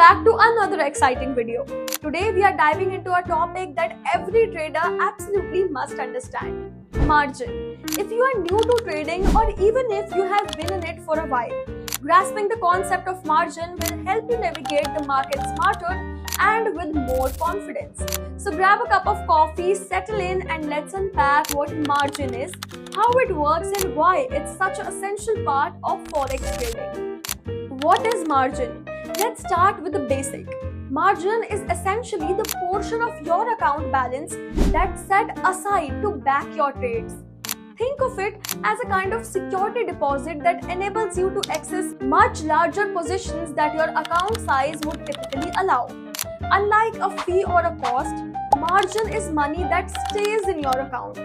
back to another exciting video. Today we are diving into a topic that every trader absolutely must understand: margin. If you are new to trading or even if you have been in it for a while, grasping the concept of margin will help you navigate the market smarter and with more confidence. So grab a cup of coffee, settle in, and let's unpack what margin is, how it works, and why it's such an essential part of forex trading. What is margin? Let's start with the basic. Margin is essentially the portion of your account balance that's set aside to back your trades. Think of it as a kind of security deposit that enables you to access much larger positions that your account size would typically allow. Unlike a fee or a cost, margin is money that stays in your account,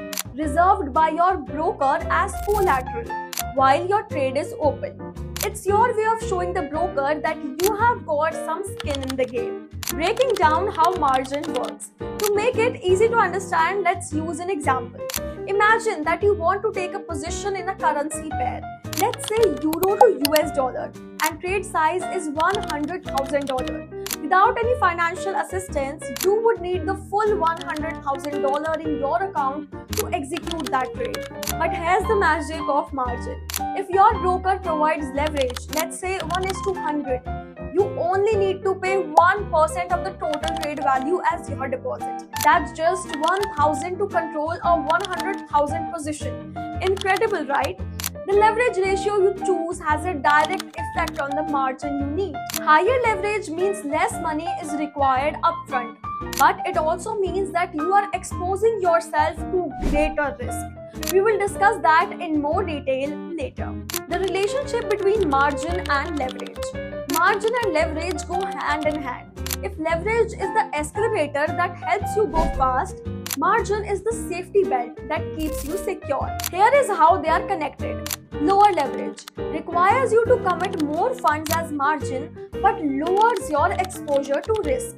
reserved by your broker as collateral while your trade is open. It's your way of showing the broker that you have got some skin in the game. Breaking down how margin works. To make it easy to understand, let's use an example. Imagine that you want to take a position in a currency pair, let's say euro to US dollar, and trade size is $100,000. Without any financial assistance, you would need the full $100,000 in your account to execute that trade. But here's the magic of margin. If your broker provides leverage, let's say 1:100, you only need to pay 1% of the total trade value as your deposit. That's just 1,000 to control a 100,000 position. Incredible, right? The leverage ratio you choose has a direct effect on the margin you need. Higher leverage means less money is required upfront, but it also means that you are exposing yourself to greater risk. We will discuss that in more detail later. The relationship between margin and leverage. Margin and leverage go hand in hand. If leverage is the accelerator that helps you go fast, margin is the safety belt that keeps you secure. Here is how they are connected. Lower leverage requires you to commit more funds as margin but lowers your exposure to risk.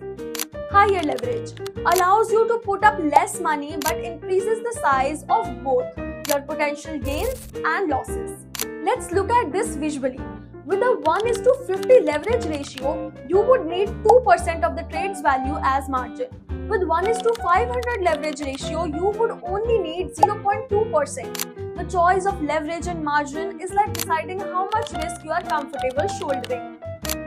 Higher leverage allows you to put up less money but increases the size of both your potential gains and losses. Let's look at this visually. With a 1:50 leverage ratio, you would need 2% of the trade's value as margin. With 1:500 leverage ratio, you would only need 0.2%. The choice of leverage and margin is like deciding how much risk you are comfortable shouldering.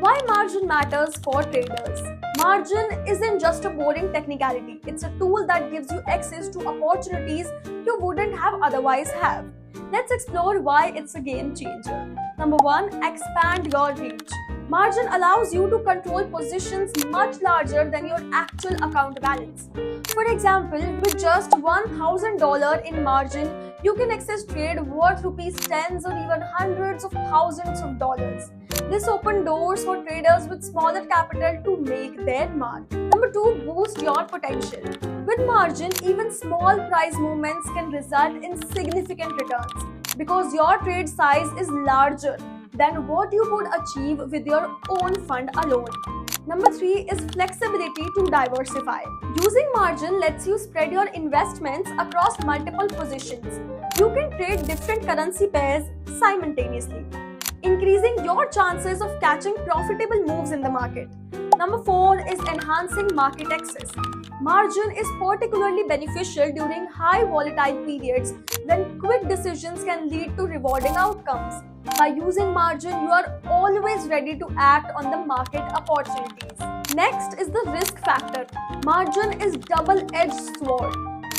Why margin matters for traders? Margin isn't just a boring technicality. It's a tool that gives you access to opportunities you wouldn't have otherwise have. Let's explore why it's a game changer. Number 1, expand your reach. Margin allows you to control positions much larger than your actual account balance. For example, with just $1,000 in margin, you can access trade worth rupees tens or even hundreds of thousands of dollars. This opens doors for traders with smaller capital to make their mark. Number 2, boost your potential. With margin, even small price movements can result in significant returns because your trade size is larger than what you could achieve with your own fund alone. Number 3 is flexibility to diversify. Using margin lets you spread your investments across multiple positions. You can trade different currency pairs simultaneously, increasing your chances of catching profitable moves in the market. Number 4 is enhancing market access. Margin is particularly beneficial during high volatile periods when quick decisions can lead to rewarding outcomes. By using margin, you are always ready to act on the market opportunities. Next is the risk factor. Margin is double-edged sword.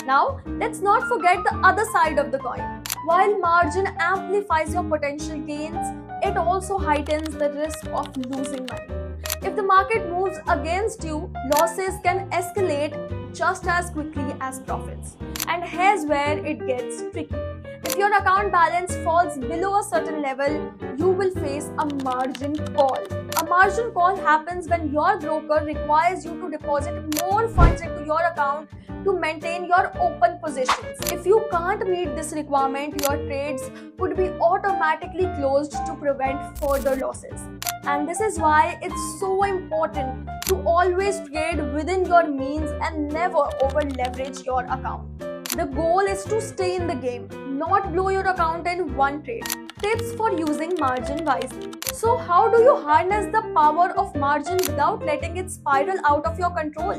Now, let's not forget the other side of the coin. While margin amplifies your potential gains, it also heightens the risk of losing money. If the market moves against you, losses can escalate just as quickly as profits. And here's where it gets tricky. If your account balance falls below a certain level, you will face a margin call. A margin call happens when your broker requires you to deposit more funds into your account to maintain your open positions. If you can't meet this requirement, your trades would be automatically closed to prevent further losses. And this is why it's so important to always trade within your means and never over leverage your account. The goal is to stay in the game, not blow your account in one trade. Tips for using margin wisely. So how do you harness the power of margin without letting it spiral out of your control?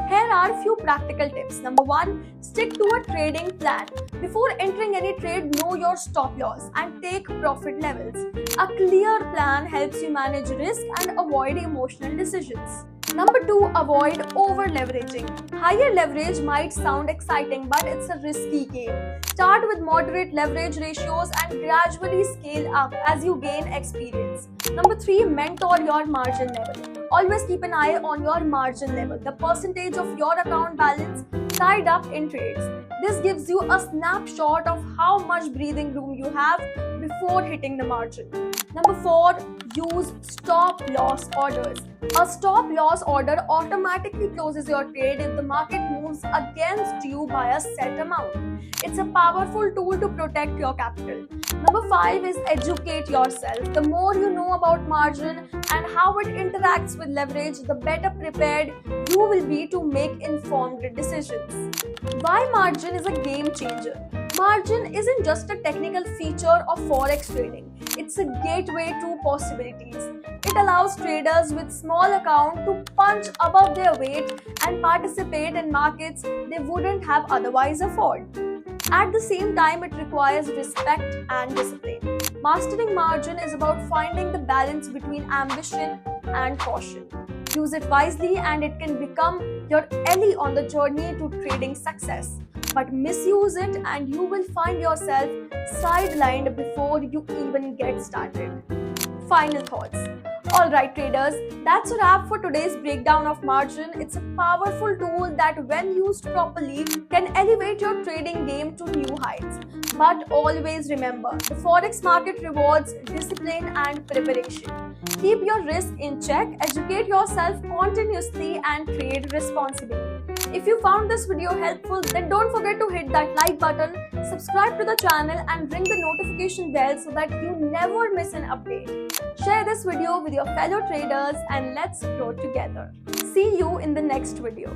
Here are a few practical tips. Number 1, stick to a trading plan. Before entering any trade, know your stop loss and take profit levels. A clear plan helps you manage risk and avoid emotional decisions. Number 2, avoid over leveraging. Higher leverage might sound exciting, but it's a risky game. Start with moderate leverage ratios and gradually scale up as you gain experience. Number 3, mentor your margin level. Always keep an eye on your margin level, the percentage of your account balance tied up in trades. This gives you a snapshot of how much breathing room you have before hitting the margin. Number 4, use stop loss orders. A stop loss order automatically closes your trade if the market moves against you by a set amount. It's a powerful tool to protect your capital. Number 5 is educate yourself. The more you know about margin and how it interacts with leverage, the better prepared you will be to make informed decisions. Why margin is a game changer? Margin isn't just a technical feature of forex trading. It's a gateway to possibilities. It allows traders with small account to punch above their weight and participate in markets they wouldn't have otherwise afford. At the same time, it requires respect and discipline. Mastering margin is about finding the balance between ambition and caution. Use it wisely and it can become your ally on the journey to trading success. But misuse it and you will find yourself sidelined before you even get started. Final thoughts. Alright traders, that's a wrap for today's breakdown of margin. It's a powerful tool that when used properly can elevate your trading game to new heights. But always remember, the forex market rewards discipline and preparation. Keep your risk in check, educate yourself continuously and trade responsibly. If you found this video helpful, then don't forget to hit that like button, subscribe to the channel and ring the notification bell so that you never miss an update. Share this video with your fellow traders and let's grow together. See you in the next video.